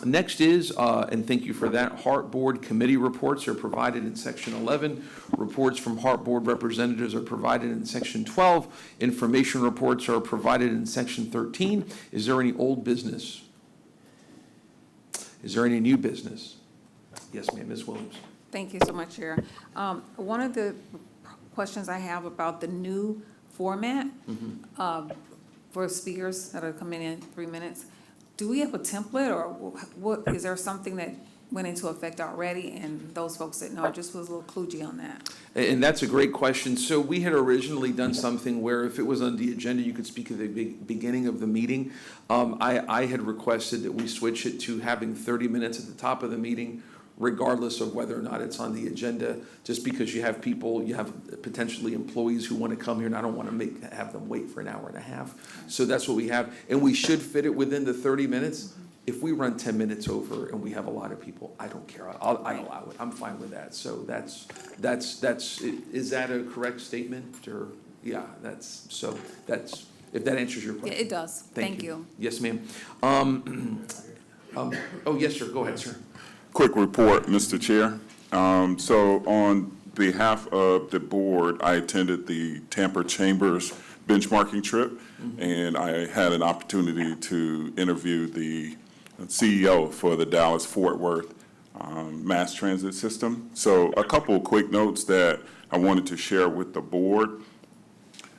Next is, and thank you for that, HART Board Committee reports are provided in Section 11. Reports from HART Board representatives are provided in Section 12. Information reports are provided in Section 13. Is there any old business? Is there any new business? Yes, ma'am, Ms. Williams. Thank you so much, Chair. One of the questions I have about the new format for speakers that are coming in 3 minutes, do we have a template, or what, is there something that went into effect already? And those folks that know, I just was a little kludgy on that. And that's a great question. So we had originally done something where if it was on the agenda, you could speak at the beginning of the meeting. I had requested that we switch it to having 30 minutes at the top of the meeting, regardless of whether or not it's on the agenda, just because you have people, you have potentially employees who want to come here, and I don't want to have them wait for an hour and a half. So that's what we have. And we should fit it within the 30 minutes. If we run 10 minutes over and we have a lot of people, I don't care. I'll allow it. I'm fine with that. So that's, is that a correct statement? Or, yeah, that's, if that answers your question. Yeah, it does. Thank you. Yes, ma'am. Oh, yes, sir. Go ahead, sir. Quick report, Mr. Chair. So on behalf of the board, I attended the Tampa Chamber's benchmarking trip, and I had an opportunity to interview the CEO for the Dallas-Fort Worth mass transit system. So a couple of quick notes that I wanted to share with the board.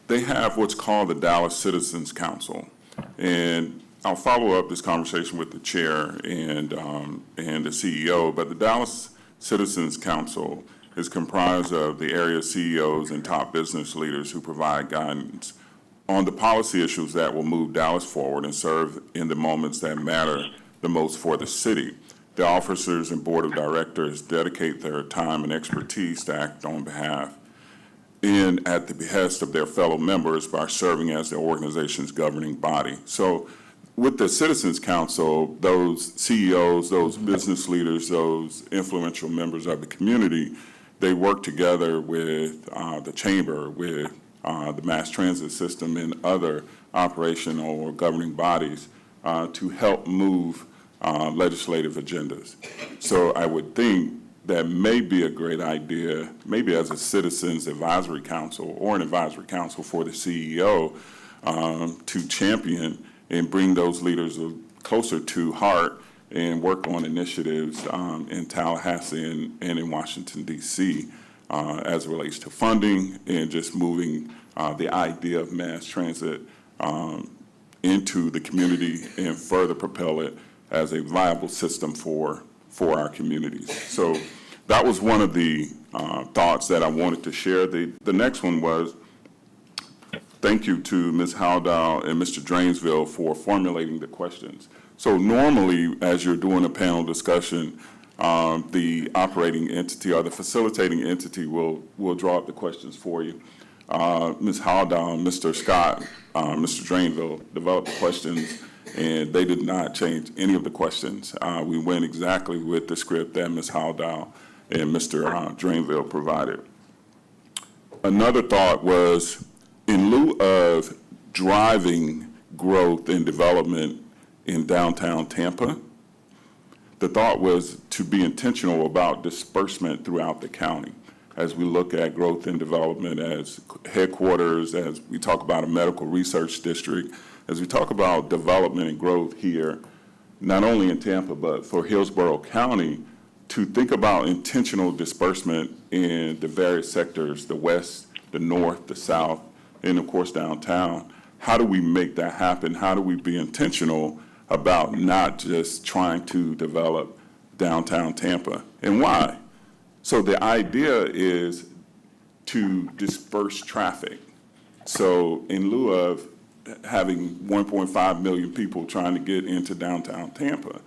They have what's called the Dallas Citizens Council, and I'll follow up this conversation with the chair and the CEO, but the Dallas Citizens Council is comprised of the area CEOs and top business leaders who provide guidance on the policy issues that will move Dallas forward and serve in the moments that matter the most for the city. The officers and board of directors dedicate their time and expertise to act on behalf and at the behest of their fellow members by serving as the organization's governing body. So with the Citizens Council, those CEOs, those business leaders, those influential members of the community, they work together with the chamber, with the mass transit system and other operational or governing bodies to help move legislative agendas. So I would think that may be a great idea, maybe as a citizens advisory council or an advisory council for the CEO to champion and bring those leaders closer to HART and work on initiatives in Tallahassee and in Washington, D.C. As it relates to funding and just moving the idea of mass transit into the community and further propel it as a viable system for our communities. So that was one of the thoughts that I wanted to share. The next one was thank you to Ms. Howdow and Mr. Drainsville for formulating the questions. So normally, as you're doing a panel discussion, the operating entity or the facilitating entity will draw up the questions for you. Ms. Howdow and Mr. Scott, Mr. Drainville developed the questions, and they did not change any of the questions. We went exactly with the script that Ms. Howdow and Mr. Drainville provided. Another thought was, in lieu of driving growth and development in downtown Tampa, the thought was to be intentional about disbursement throughout the county as we look at growth and development as headquarters, as we talk about a medical research district, as we talk about development and growth here, not only in Tampa, but for Hillsborough County, to think about intentional disbursement in the various sectors, the west, the north, the south, and of course downtown. How do we make that happen? How do we be intentional about not just trying to develop downtown Tampa? And why? So the idea is to disperse traffic. So in lieu of having 1.5 million people trying to get into downtown Tampa,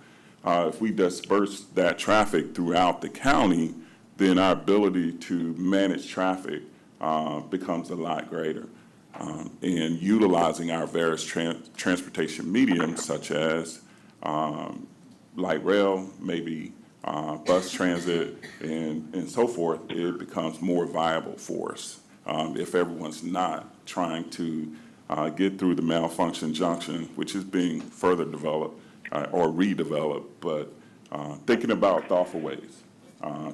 if we disperse that traffic throughout the county, then our ability to manage traffic becomes a lot greater. And utilizing our various transportation mediums such as light rail, maybe bus transit, and so forth, it becomes more viable for us if everyone's not trying to get through the malfunction junction, which is being further developed or redeveloped, but thinking about thoughtful ways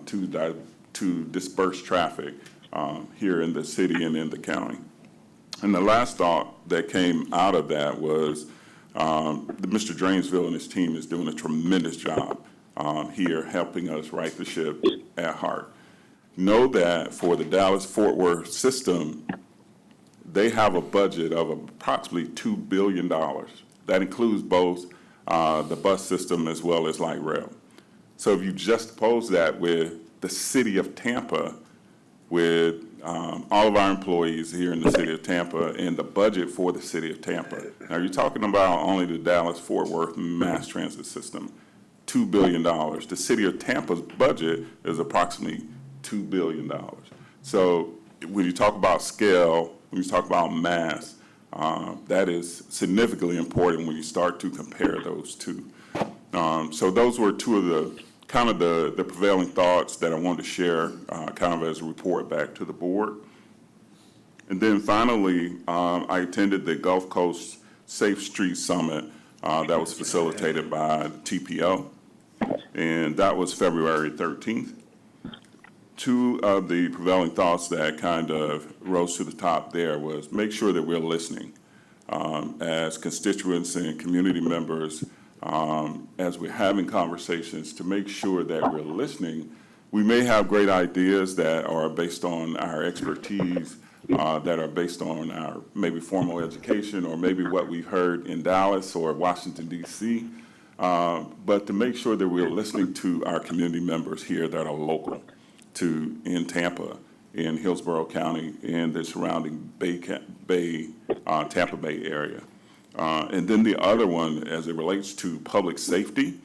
to disperse traffic here in the city and in the county. And the last thought that came out of that was Mr. Drainsville and his team is doing a tremendous job here helping us right the ship at HART. Know that for the Dallas-Fort Worth system, they have a budget of approximately $2 billion. That includes both the bus system as well as light rail. So if you juxtapose that with the city of Tampa, with all of our employees here in the city of Tampa and the budget for the city of Tampa. Now you're talking about only the Dallas-Fort Worth mass transit system, $2 billion. The city of Tampa's budget is approximately $2 billion. So when you talk about scale, when you talk about mass, that is significantly important when you start to compare those two. So those were two of the prevailing thoughts that I wanted to share kind of as a report back to the board. And then finally, I attended the Gulf Coast Safe Streets Summit that was facilitated by TPO, and that was February 13th. Two of the prevailing thoughts that kind of rose to the top there was make sure that we're listening as constituents and community members as we're having conversations, to make sure that we're listening. We may have great ideas that are based on our expertise, that are based on our maybe formal education or maybe what we've heard in Dallas or Washington, D.C., but to make sure that we're listening to our community members here that are local in Tampa, in Hillsborough County, and the surrounding Tampa Bay area. And then the other one, as it relates to public safety,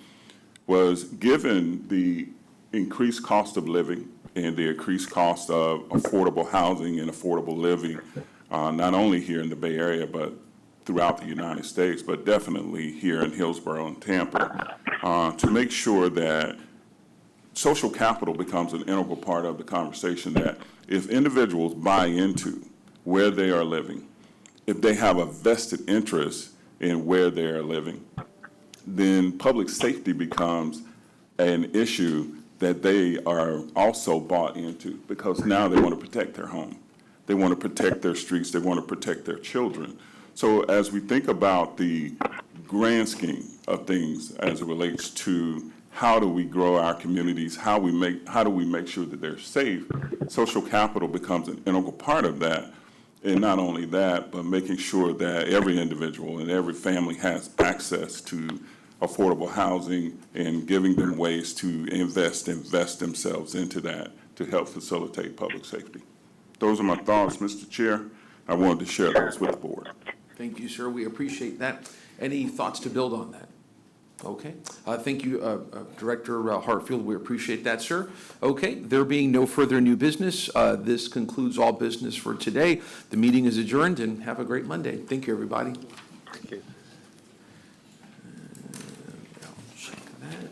was given the increased cost of living and the increased cost of affordable housing and affordable living, not only here in the Bay Area, but throughout the United States, but definitely here in Hillsborough and Tampa, to make sure that social capital becomes an integral part of the conversation, that if individuals buy into where they are living, if they have a vested interest in where they are living, then public safety becomes an issue that they are also bought into, because now they want to protect their home. They want to protect their streets. They want to protect their children. So as we think about the grand scheme of things as it relates to how do we grow our communities, how do we make sure that they're safe, social capital becomes an integral part of that. And not only that, but making sure that every individual and every family has access to affordable housing and giving them ways to invest themselves into that to help facilitate public safety. Those are my thoughts, Mr. Chair. I wanted to share those with the board. Thank you, sir. We appreciate that. Any thoughts to build on that? Okay. Thank you, Director Hartfield. We appreciate that, sir. Okay. There being no further new business, this concludes all business for today. The meeting is adjourned, and have a great Monday. Thank you, everybody. Thank you. I'll check that.